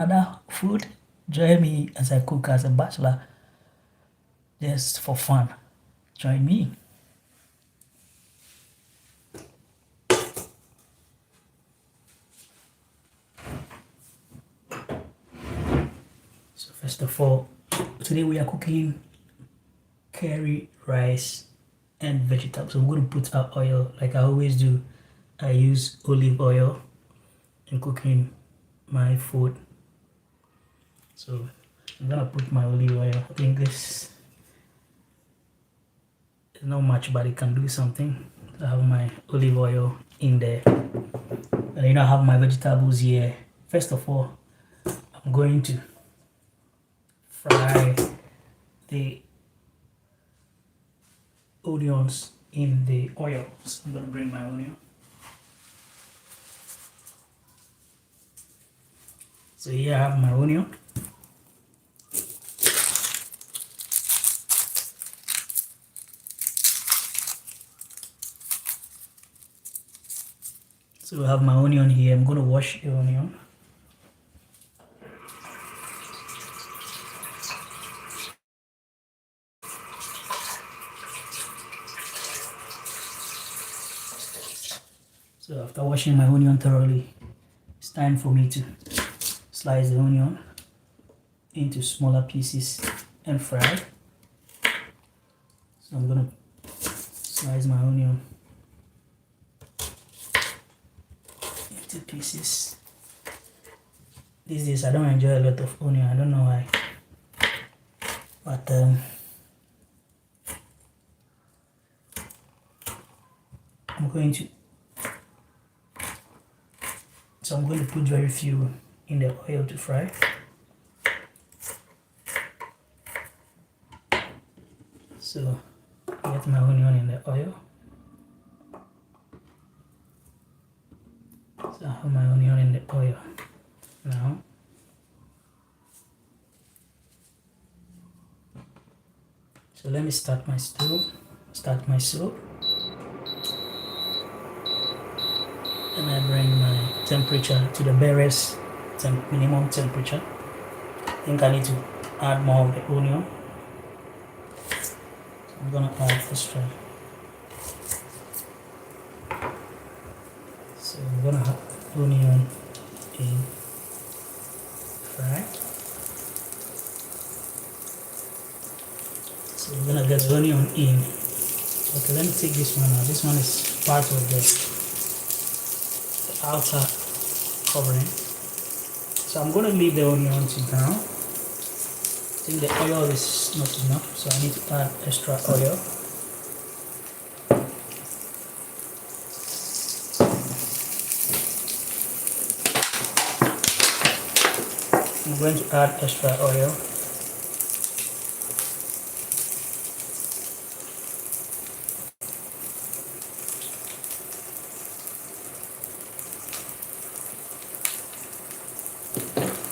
other food, join me as I cook as a bachelor just for fun. Join me. So first of all, today we are cooking curry, rice, and vegetables. I'm going to put our oil like I always do. I use olive oil in cooking my food. So I'm gonna put my olive oil. I think this is not much, but it can do something. I have my olive oil in there. And I have my vegetables here. First of all, I'm going to fry the onions in the oil. So I'm gonna bring my onion. So here I have my onion. So I have my onion here. I'm gonna wash the onion. So after washing my onion thoroughly, it's time for me to slice the onion into smaller pieces and fry. So I'm gonna slice my onion into pieces. These days I don't enjoy a lot of onion, I don't know why. But I'm going to put very few in the oil to fry. So get my onion in the oil. So I have my onion in the oil now. So let me start my stove, start my soup. And I bring my temperature to the barest minimum temperature. I think I need to add more of the onion. So I'm gonna add extra. So I'm gonna have onion in fry. So we're gonna get the onion in. Okay, let me take this one out. This one is part of the outer covering. So I'm gonna leave the onion to brown. I think the oil is not enough, so I need to add extra oil. I'm going to add extra oil.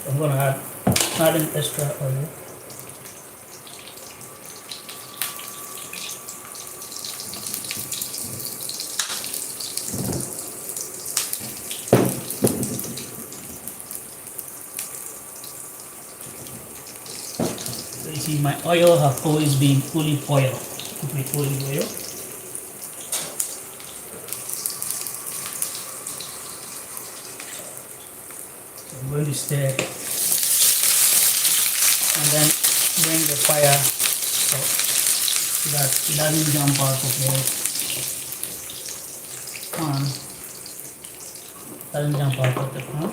I'm going to add an extra oil. So you see, my oil have always been olive oil. Cook with olive oil. So I'm going to stir and then bring the fire up so that it doesn't jump out of the pan. Doesn't jump out of the pan.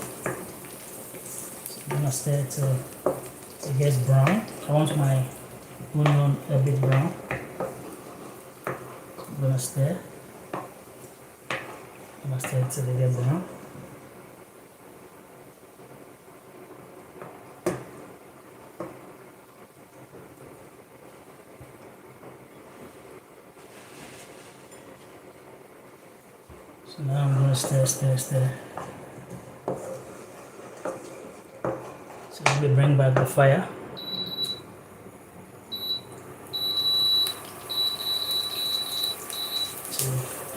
So I'm gonna stir till it gets brown. I want my onion a bit brown. So I'm gonna stir. I'm gonna stir till it gets brown. So now I'm going to stir. So let me bring back the fire. So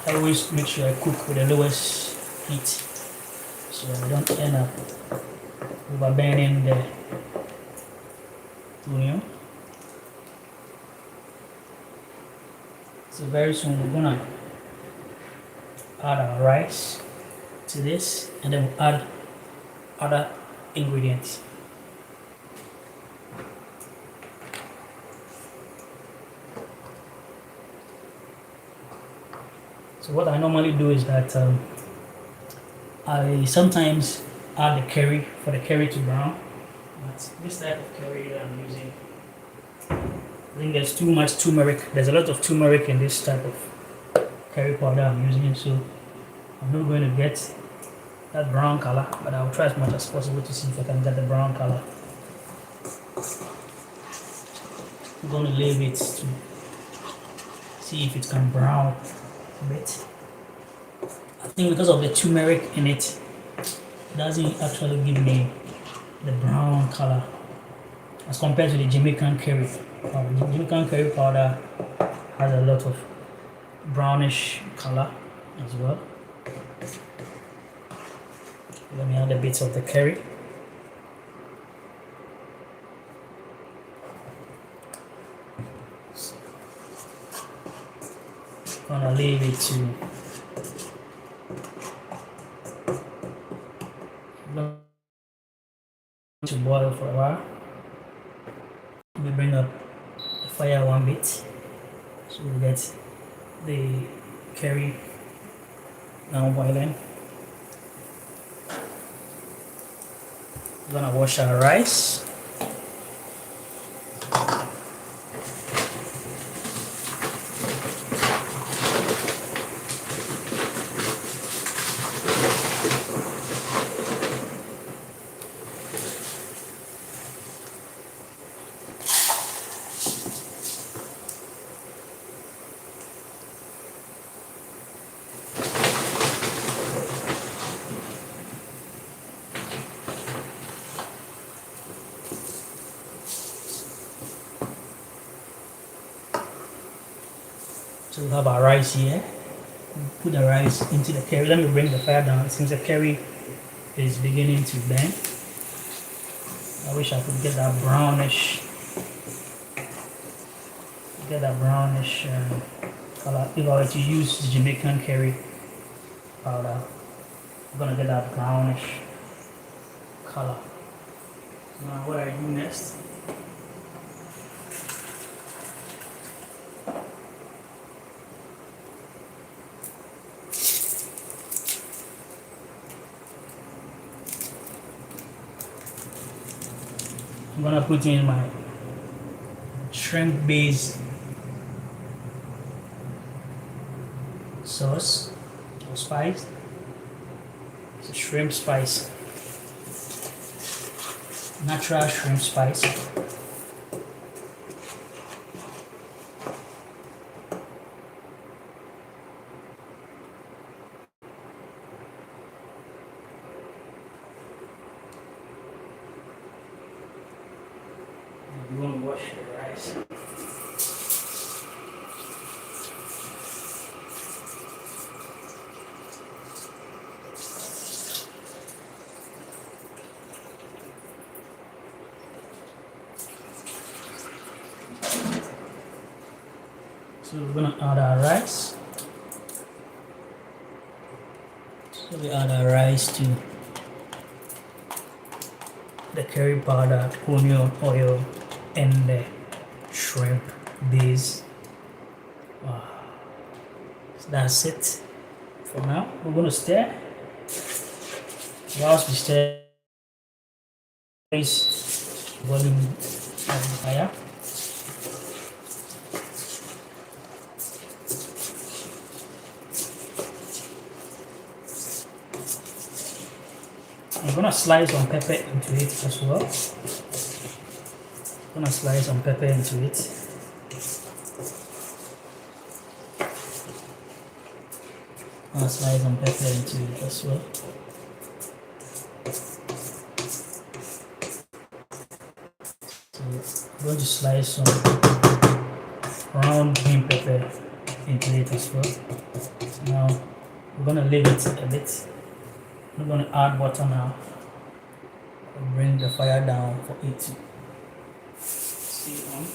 I always make sure I cook with the lowest heat so I don't end up over burning the onion. So very soon we're gonna add our rice to this, and then we'll add other ingredients. So what I normally do is that I sometimes add the curry for the curry to brown. But this type of curry that I'm using, I think there's too much turmeric. There's a lot of turmeric in this type of curry powder I'm using, so I'm not going to get that brown color, but I'll try as much as possible to see if I can get the brown color. I'm going to leave it to see if it can brown a bit. I think because of the turmeric in it, it doesn't actually give me the brown color as compared to the Jamaican curry powder. The Jamaican curry powder has a lot of brownish color as well. Let me add a bit of the curry. I'm gonna leave it to boil for a while. Let me bring up the fire one bit so we get the curry now boiling. We're gonna wash our rice. So we have our rice here. Put the rice into the curry. Let me bring the fire down since the curry is beginning to burn. I wish I could get that brownish color. If I were to use the Jamaican curry powder, I'm gonna get that brownish color. Now what I do next? I'm gonna put in my shrimp based sauce or spice. It's a shrimp spice, natural shrimp spice. You want to wash the rice. So we're gonna add our rice. So we add our rice to the curry powder, onion, oil, and the shrimp base. Wow. So that's it for now. We're gonna stir. Whilst we stir, raise volume of the fire. I'm gonna slice some pepper into it as well. I'm gonna slice some pepper into it. I'm gonna slice some pepper into it as well. So I'm going to slice some round green pepper into it as well. So now we're gonna leave it a bit. I'm going to add water now. bring the fire down for it to stay on.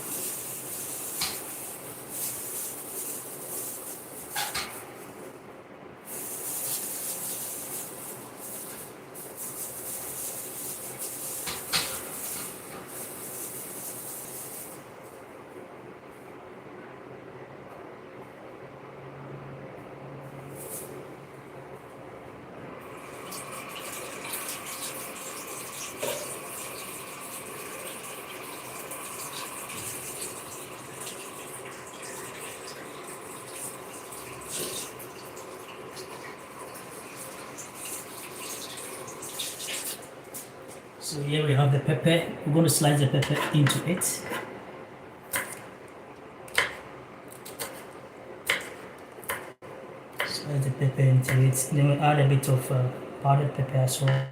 So here we have the pepper. We're going to slice the pepper into it. Slice the pepper into it. Then we add a bit of powdered pepper as well.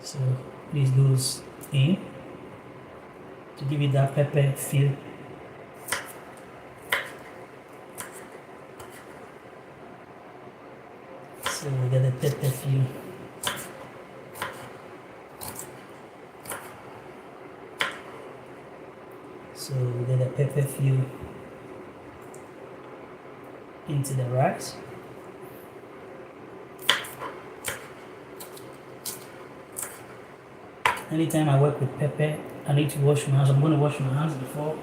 So this goes in to give it that pepper feel. So we get the pepper feel. So we get the pepper feel into the rice. Anytime I work with pepper, I need to wash my hands. I'm going to wash my hands before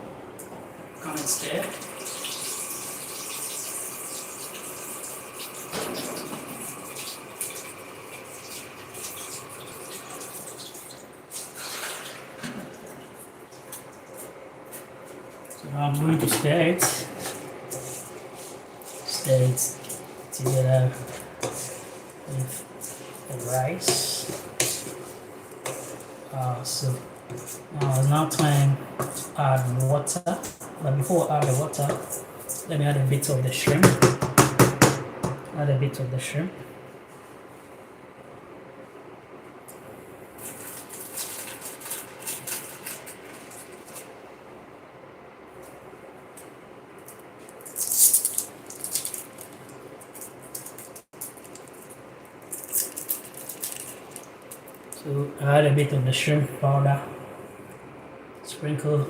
coming stir. So now I'm going to stir it together with the rice. So now it's now time to add water. But before I add the water, let me add a bit of the shrimp. Add a bit of the shrimp. So I add a bit of the shrimp powder. Sprinkle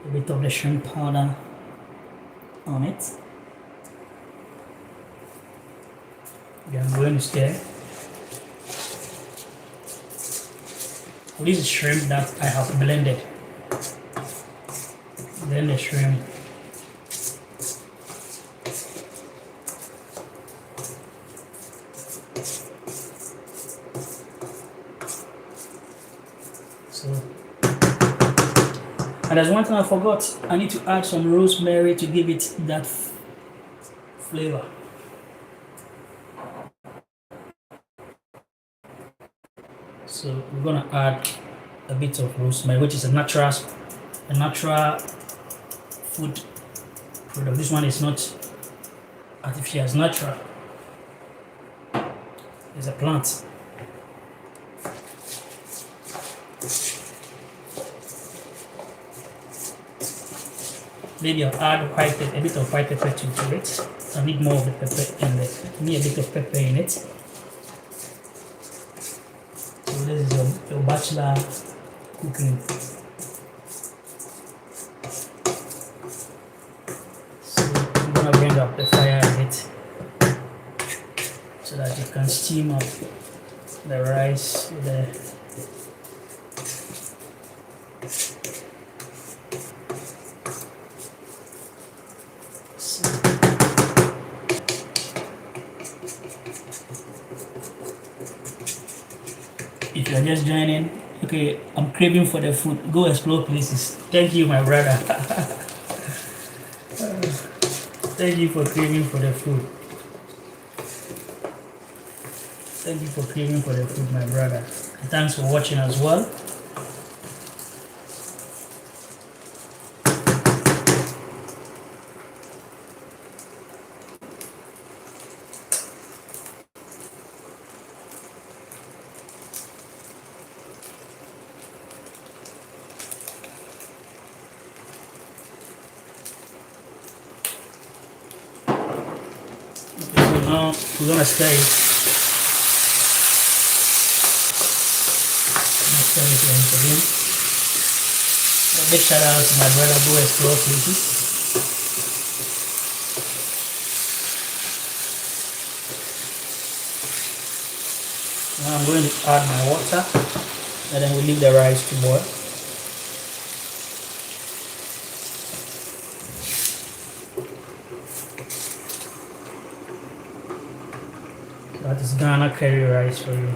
a bit of the shrimp powder on it. Then I'm going to stir. This is shrimp that I have blended. Blend the shrimp. And there's one thing I forgot. I need to add some rosemary to give it that flavor. So we're gonna add a bit of rosemary, which is a natural food product. This one is not artificial, it's natural. It's a plant. Maybe I'll add a bit of white pepper to it. I need more of the pepper in there. I need a bit of pepper in it. So this is your bachelor cooking. So I'm gonna bring up the fire a bit so that you can steam up the rice with the If you are just joining, okay, I'm craving for the food. Go explore places. Thank you, my brother. Thank you for craving for the food. Thank you for craving for the food, my brother. And thanks for watching as well. now we're gonna stir it. Stir it once again. A big shout out to my brother Bo Explore Places. Now I'm going to add my water, and then we leave the rice to boil. So that is Ghana curry rice for you.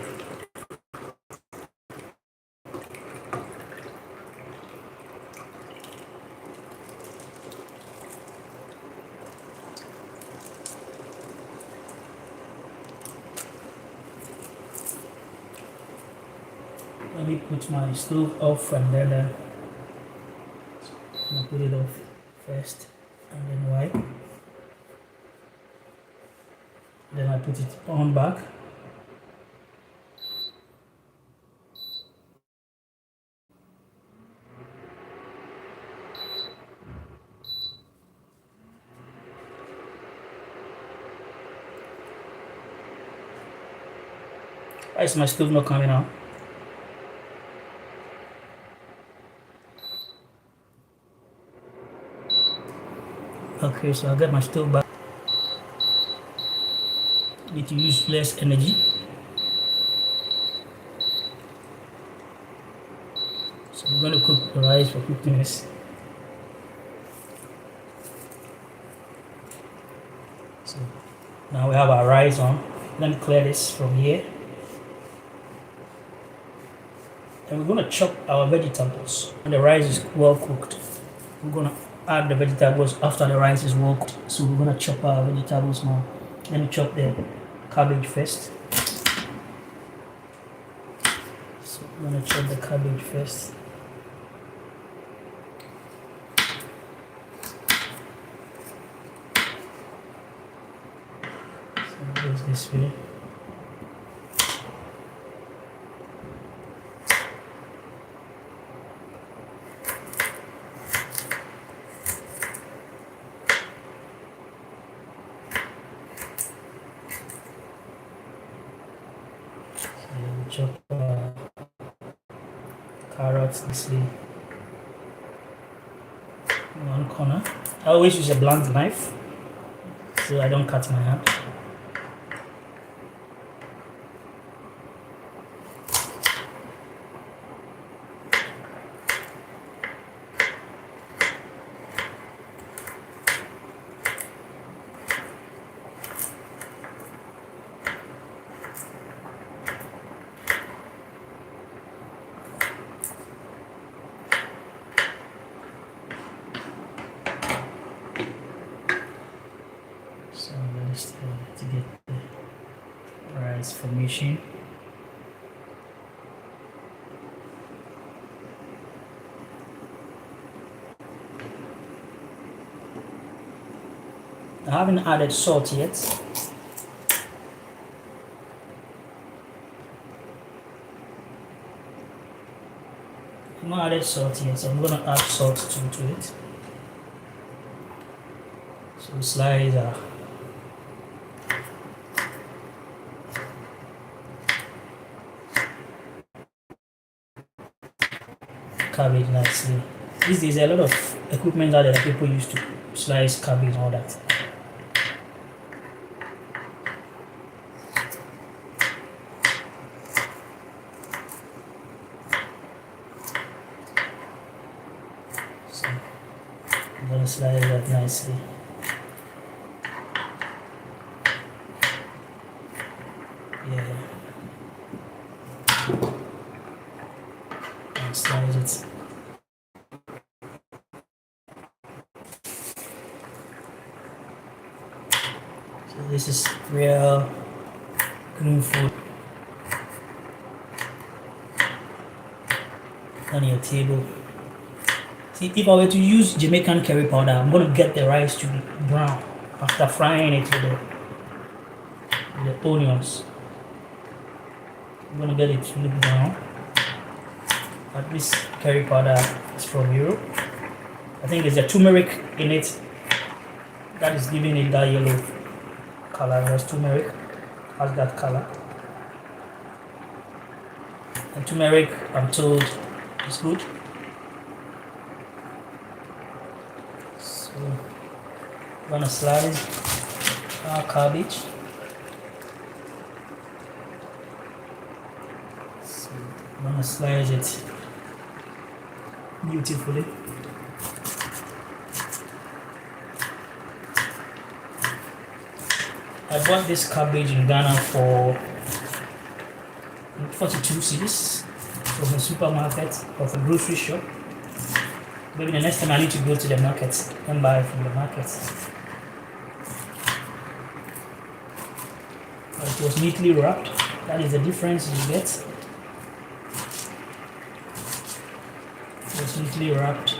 Let me put my stove off and then I'm gonna put it off first and then wipe. Then I put it on back. Why is my stove not coming out? Okay, so I'll get my stove back. Need to use less energy. So we're going to cook the rice for 15 minutes. So now we have our rice on. Let me clear this from here. And we're going to chop our vegetables. When the rice is well cooked, we're going to add the vegetables after the rice is well cooked. So we're going to chop our vegetables now. Let me chop the cabbage first. So I'm going to chop the cabbage first. So it goes this way. Chop carrots this way. One corner. I always use a blunt knife so I don't cut my hand. So let's to get the rice formation. I haven't added salt yet. I've not added salt yet, so I'm gonna add salt to it. So slice cabbage nicely. These days, a lot of equipment out there that people use to slice cabbage and all that. So I'm gonna slice that nicely. Yeah. And slice it. So this is real green food on your table. See, if I were to use Jamaican curry powder, I'm gonna get the rice to be brown after frying it with the onions. I'm gonna get it to look brown. But this curry powder is from Europe. I think there's a turmeric in it that is giving it that yellow color. There's turmeric, has that color. And turmeric, I'm told, is good. So I'm gonna slice our cabbage. So I'm gonna slice it beautifully. I bought this cabbage in Ghana for 42 cedis from a supermarket or a grocery shop. Maybe the next time I need to go to the market and buy from the market. But it was neatly wrapped. That is the difference you get. It was neatly wrapped.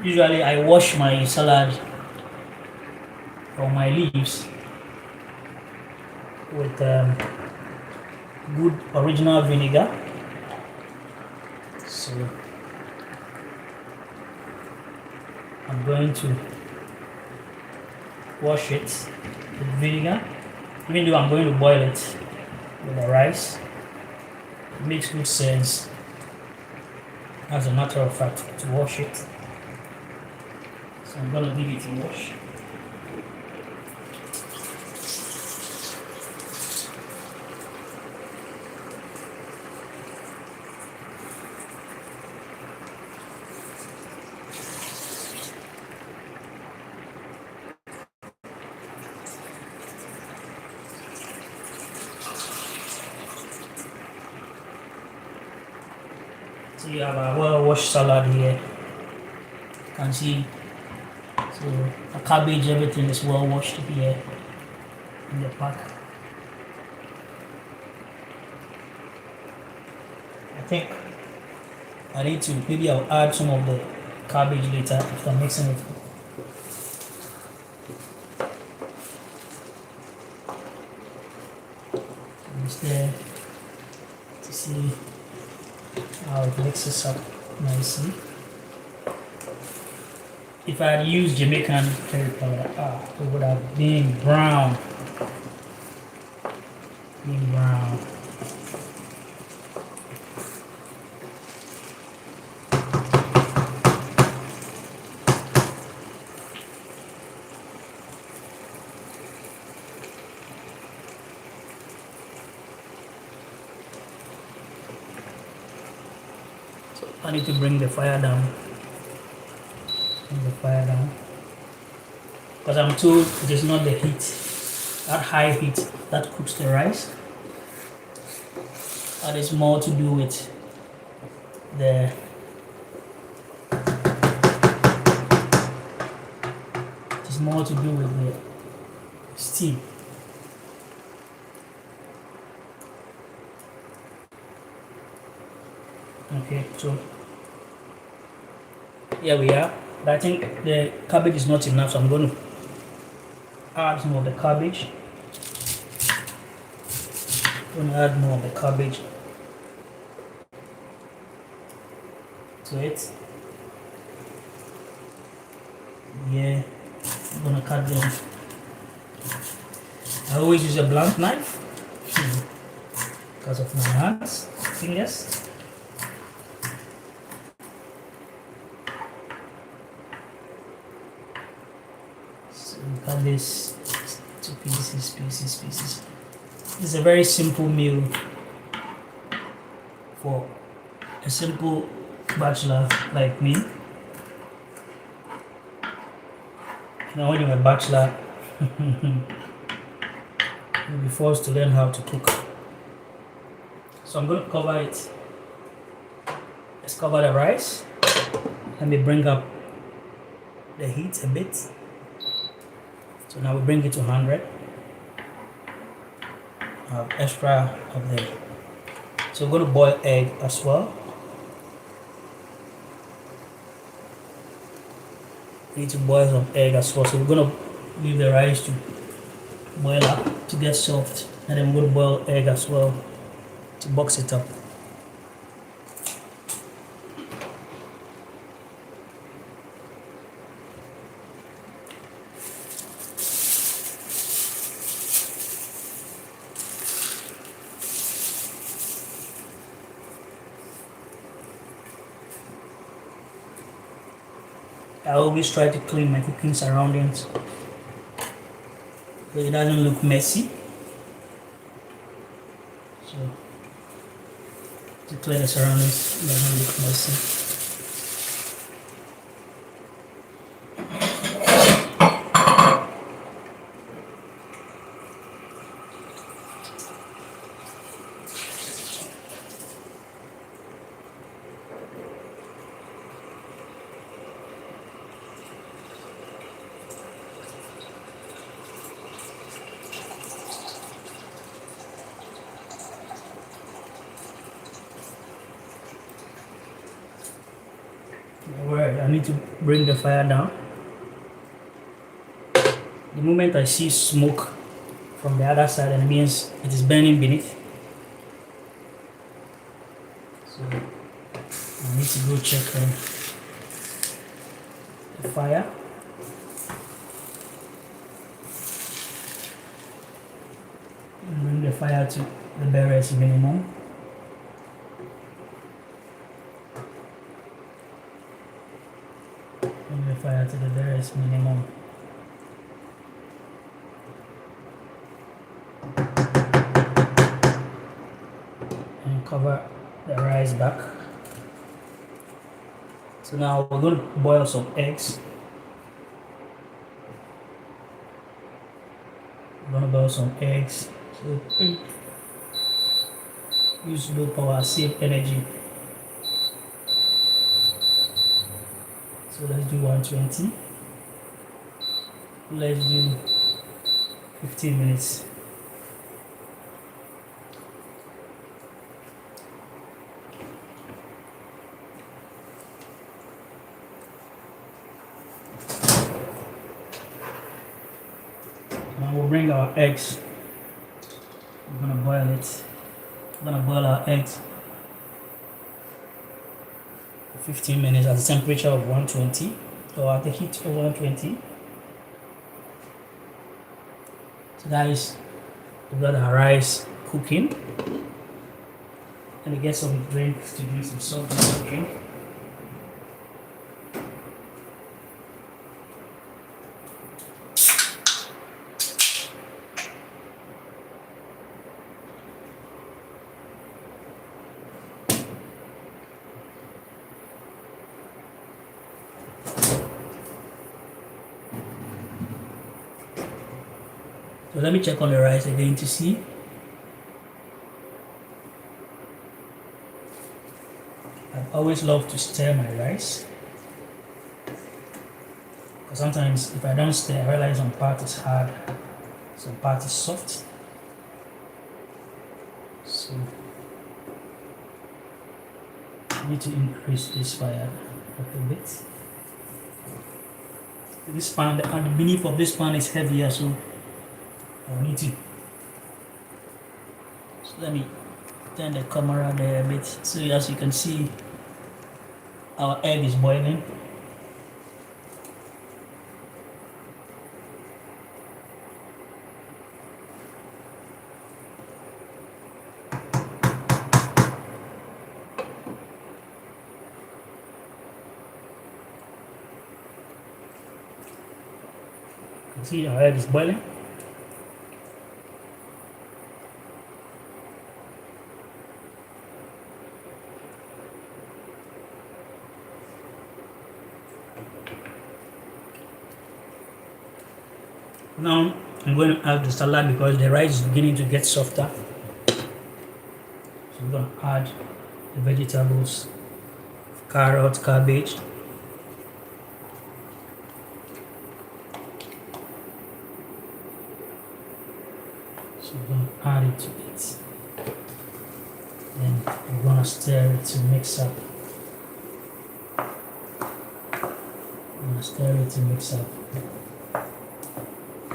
Usually I wash my salad or my leaves with good original vinegar. So I'm going to wash it with vinegar, even though I'm going to boil it with the rice. It makes good sense, as a matter of fact, to wash it. So I'm going to leave it in wash. So you have a well-washed salad here. You can see, so the cabbage, everything is well washed here in the pack. I think I need to, maybe I'll add some of the cabbage later after mixing it. It's there to see how it mixes up nicely. If I had used Jamaican curry powder, it would have been brown. So I need to bring the fire down. Because I'm told it is not the heat, that high heat, that cooks the rice. That is more to do with the steam. Okay, so here we are. But I think the cabbage is not enough, so I'm going to add some of the cabbage. I'm going to add more of the cabbage to it. Yeah, I'm going to cut them. I always use a blunt knife because of my hands, fingers. So cut this to pieces. It's a very simple meal for a simple bachelor like me. Now, when you're a bachelor, you'll be forced to learn how to cook. So I'm going to cover it. Let's cover the rice. Let me bring up the heat a bit. So now we bring it to 100. I have extra of the. So we're going to boil egg as well. We need to boil some egg as well. So we're going to leave the rice to boil up to get soft, and then we're going to boil egg as well to box it up. I always try to clean my cooking surroundings so it doesn't look messy. So to clear the surroundings, it doesn't look messy. Alright, I need to bring the fire down. The moment I see smoke from the other side, it means it is burning beneath. So I need to go check the fire. And bring the fire to the barest minimum. Bring the fire to the barest minimum. And cover the rice back. So now we're going to boil some eggs. We're going to boil some eggs. So use low power, save energy. So let's do 120. Let's do 15 minutes. Now we'll bring our eggs. We're gonna boil it. We're gonna boil our eggs for 15 minutes at the temperature of 120 or at the heat of 120. So guys, we've got our rice cooking. And we get some drinks to drink, some soft drink. So let me check on the rice again to see. I've always loved to stir my rice. Because sometimes if I don't stir, I realize some part is hard, some part is soft. So I need to increase this fire a little bit. This pan, the beneath of this pan is heavier, so I need to. So let me turn the camera there a bit. So as you can see, our egg is boiling. You can see our egg is boiling. Now I'm going to add the salad because the rice is beginning to get softer. So I'm going to add the vegetables, carrot, cabbage. So we're going to add it to it. Then we're going to stir it to mix up. We're going to stir it to mix up.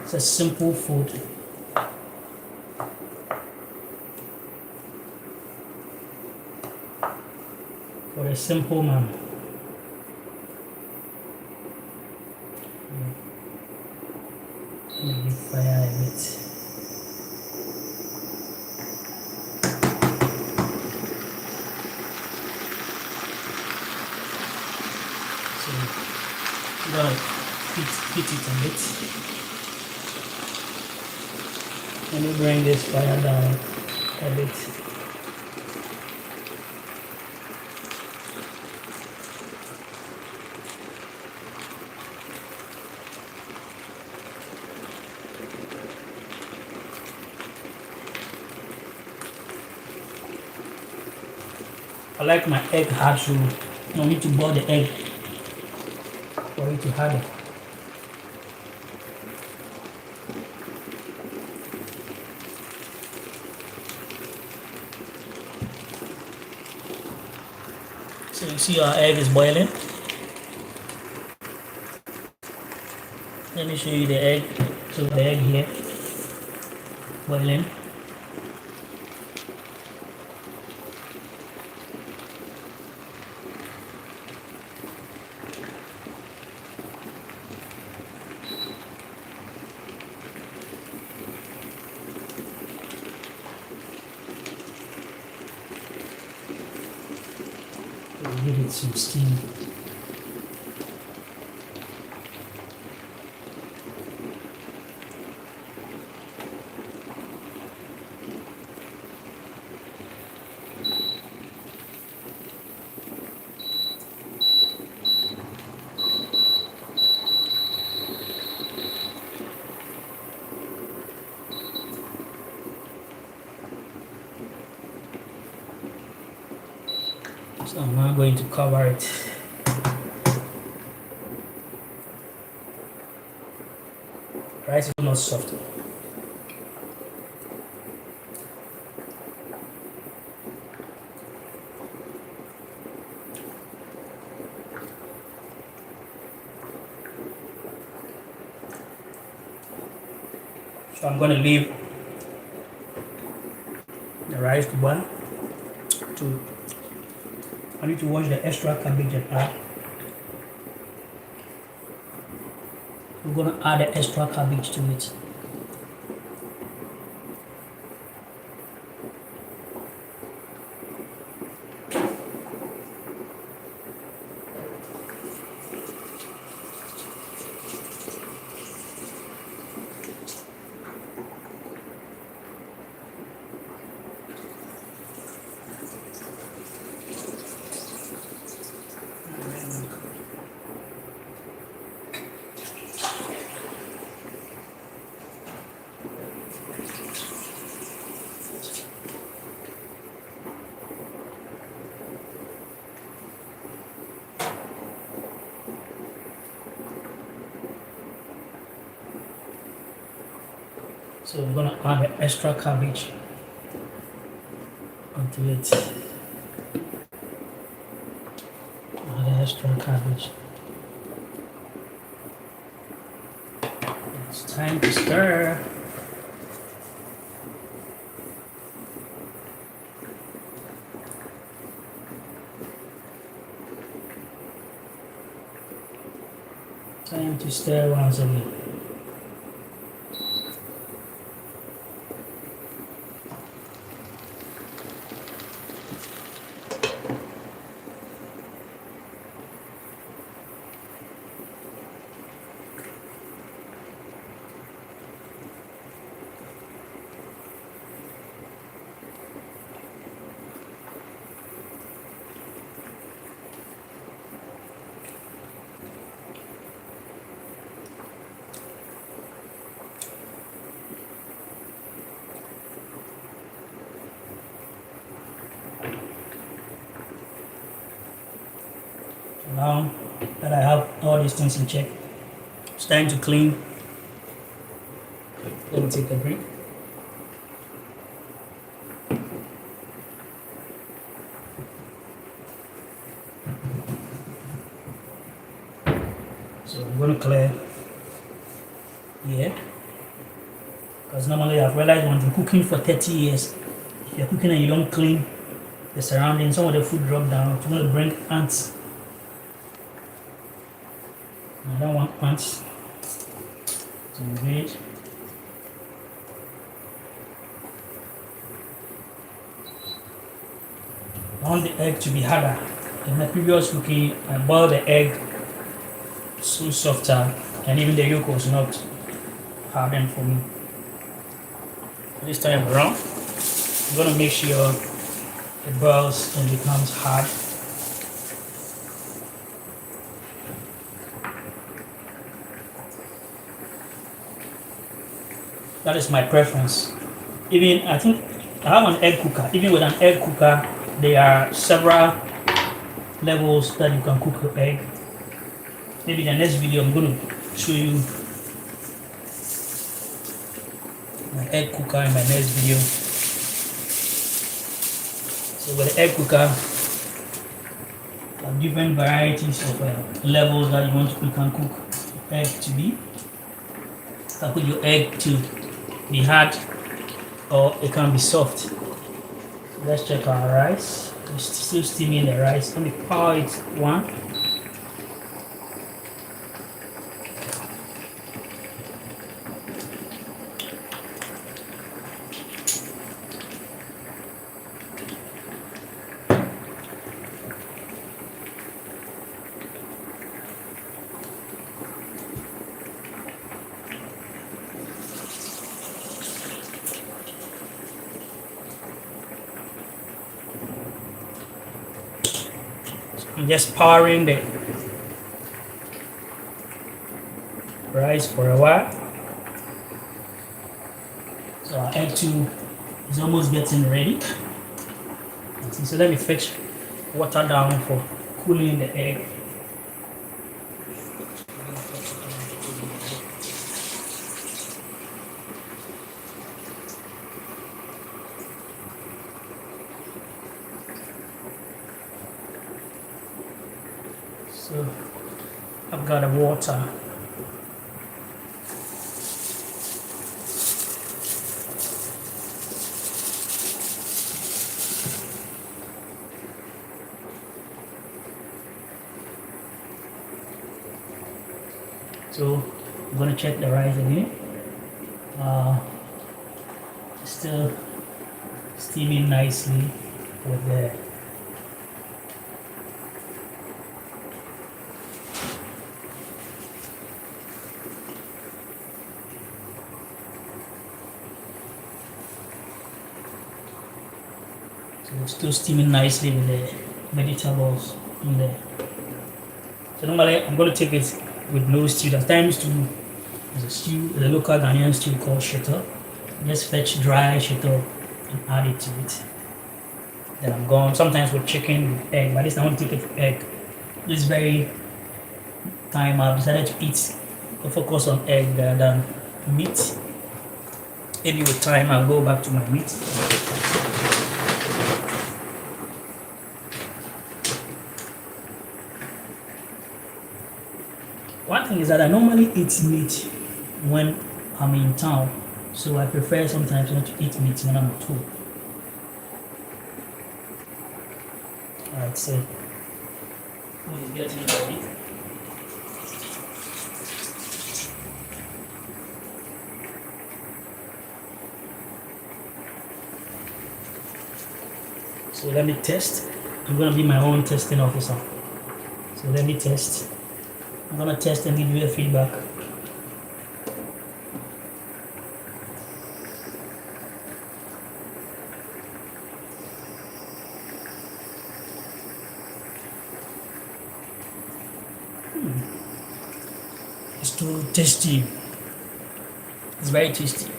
It's a simple food. For a simple man. Let me give fire a bit. So gonna heat it a bit. Let me bring this fire down a bit. I like my egg hard, so you need to boil the egg for it to harden. So you see our egg is boiling. Let me show you the egg. So the egg here boiling. We'll give it some steam. So I'm now going to cover it. Rice is not soft. So I'm going to leave the rice to boil. I need to wash the extra cabbage and add. We're going to add the extra cabbage to it. So we're gonna add the extra cabbage onto it. Add the extra cabbage. It's time to stir. Time to stir once again. Now that I have all these things in check, it's time to clean. Let me take a break. So I'm going to clear here, because normally I've realized when you're cooking for 30 years, if you're cooking and you don't clean the surroundings, some of the food drop down. It's going to bring ants. I don't want ants to invade. I want the egg to be harder. In my previous cooking, I boiled the egg so softer, and even the yolk was not hardened for me. This time around, I'm gonna make sure it boils and becomes hard. That is my preference. Even I think I have an egg cooker. Even with an egg cooker, there are several levels that you can cook your egg. Maybe the next video I'm going to show you my egg cooker in my next video. So with the egg cooker, there are different varieties of levels that you can cook egg to be. You can put your egg to be hard or it can be soft. So let's check our rice. We're still steaming the rice. Let me power it one. I'm just powering the rice for a while. So our egg too is almost getting ready. So let me fetch water down for cooling the egg. So I've got the water. So I'm gonna check the rice again. Still steaming nicely with the still steaming nicely with the vegetables in there. So normally I'm going to take it with no stew. There's times to there's a stew, the local Ghanaian stew called shito. Just fetch dry shito and add it to it. Then I'm gone. Sometimes with chicken, with egg, but this time I want to take it with egg. This very time I've decided to eat to focus on egg rather than meat. Maybe with time I'll go back to my meat. One thing is that I normally eat meat when I'm in town, so I prefer sometimes not to eat meat when I'm at home. Alright, so food is getting ready. So let me test. I'm going to be my own testing officer. So let me test. I'm going to test and give you a feedback. It's too tasty. It's very tasty.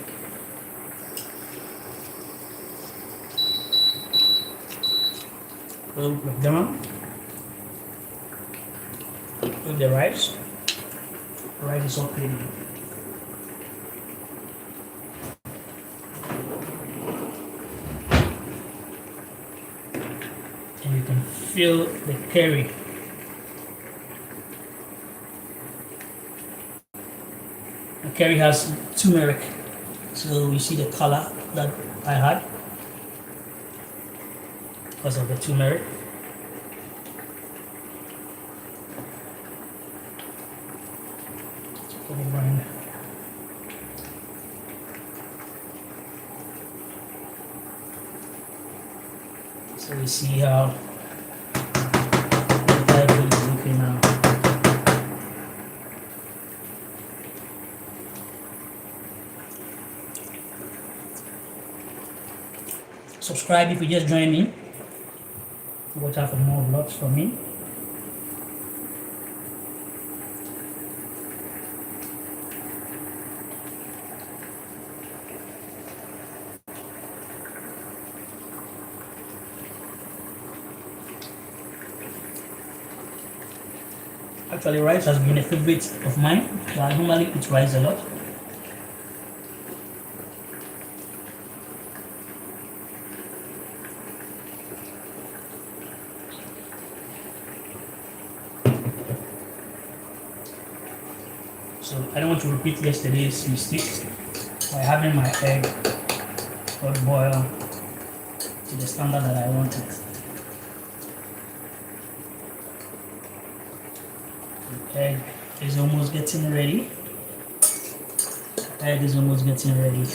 With them, with the rice. The rice is okay. And you can feel the curry. The curry has turmeric, so you see the color that I had because of the turmeric. So we see how the Thai food is looking now. subscribe if you just joined me. Watch out for more vlogs from me. Actually, rice has been a favorite of mine, so I normally eat rice a lot. So I don't want to repeat yesterday's mistake by having my egg not boil to the standard that I wanted. The egg is almost getting ready. The egg is almost getting ready.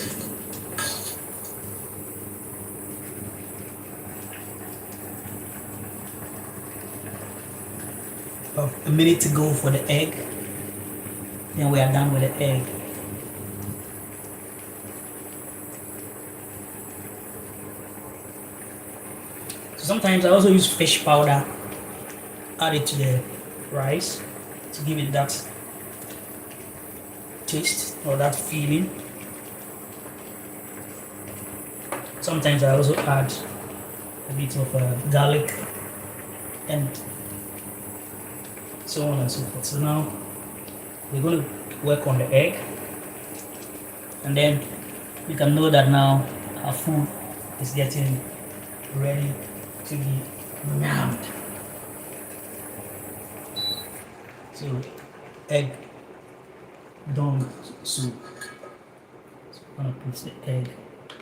A minute to go for the egg. Then we are done with the egg. So sometimes I also use fish powder, add it to the rice to give it that taste or that feeling. Sometimes I also add a bit of garlic and so on and so forth. So now we're going to work on the egg, and then we can know that now our food is getting ready to be yammed. So egg dung soup. So I'm gonna put the egg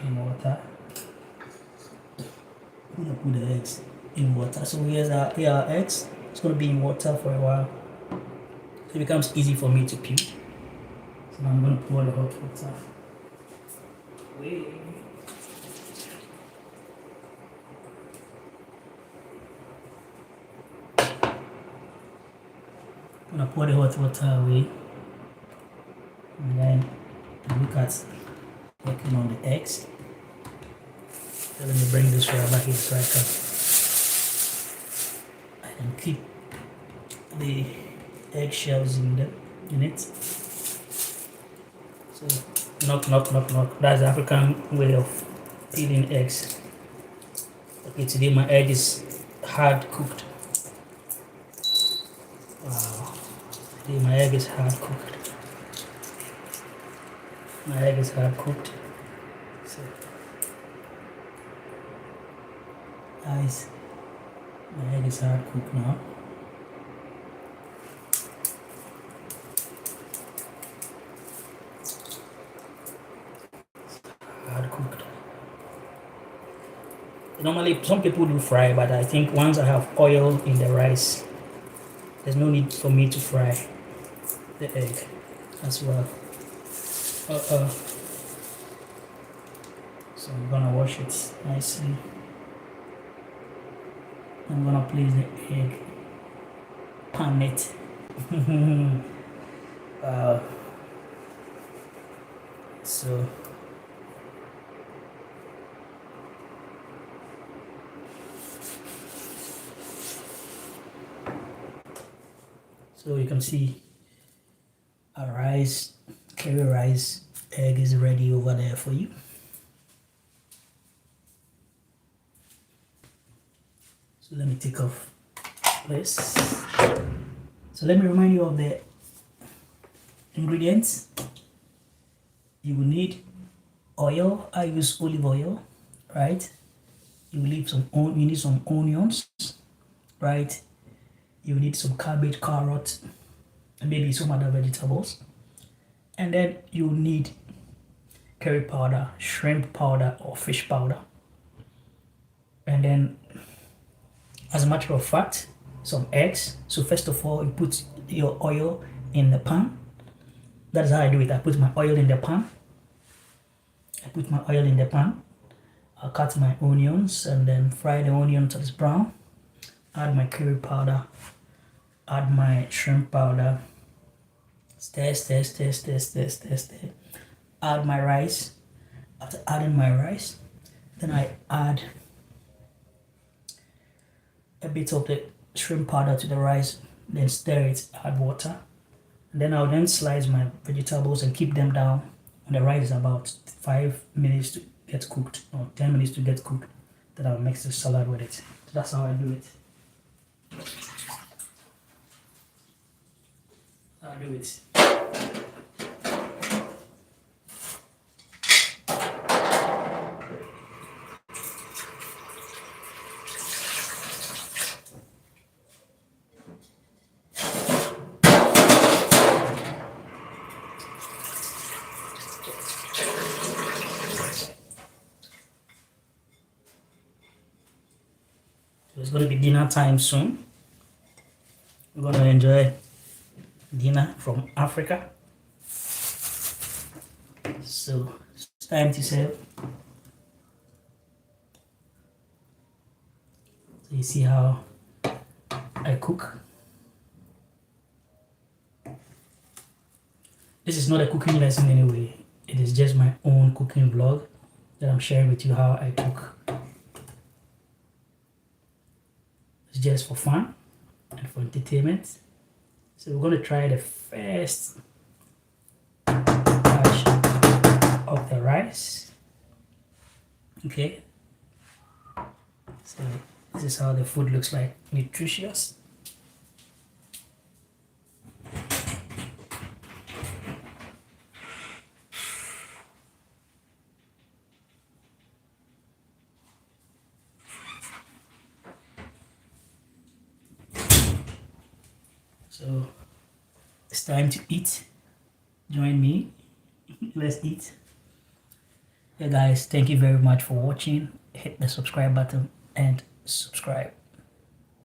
in water. I'm gonna put the eggs in water. So here are eggs. It's gonna be in water for a while. It becomes easy for me to peel. So now I'm gonna pour the hot water. I'm gonna pour the hot water away, and then look at working on the eggs. So let me bring this right back here so I can keep the eggshells in it. So knock. That's the African way of peeling eggs. Okay, today my egg is hard cooked. Wow. Today my egg is hard cooked. My egg is hard cooked. So guys, my egg is hard cooked now. Hard cooked. Normally some people do fry, but I think once I have oil in the rice, there's no need for me to fry the egg as well. So I'm gonna wash it nicely. I'm gonna place the egg on it. So you can see our rice, curry rice, egg is ready over there for you. So let me take off this. So let me remind you of the ingredients. You will need oil. I use olive oil, right? You need some onions, right? You need some cabbage, carrot, and maybe some other vegetables. And then you need curry powder, shrimp powder, or fish powder. And then, as a matter of fact, some eggs. So first of all, you put your oil in the pan. That's how I do it. I put my oil in the pan. I'll cut my onions and then fry the onion till it's brown. Add my curry powder. Add my shrimp powder. Stir. Add my rice. After adding my rice, then I add a bit of the shrimp powder to the rice, then stir it, add water. And then I'll then slice my vegetables and keep them down when the rice is about 5 minutes to get cooked or 10 minutes to get cooked. Then I'll mix the salad with it. So that's how I do it. I'll do it. It's going to be dinner time soon. We're going to enjoy dinner from Africa. So it's time to serve. So you see how I cook. This is not a cooking lesson anyway. It is just my own cooking vlog that I'm sharing with you how I cook. It's just for fun and for entertainment. So we're going to try the first batch of the rice. Okay. So this is how the food looks like. Nutritious. So it's time to eat. Join me. Let's eat. Hey guys, thank you very much for watching. Hit the subscribe button and subscribe.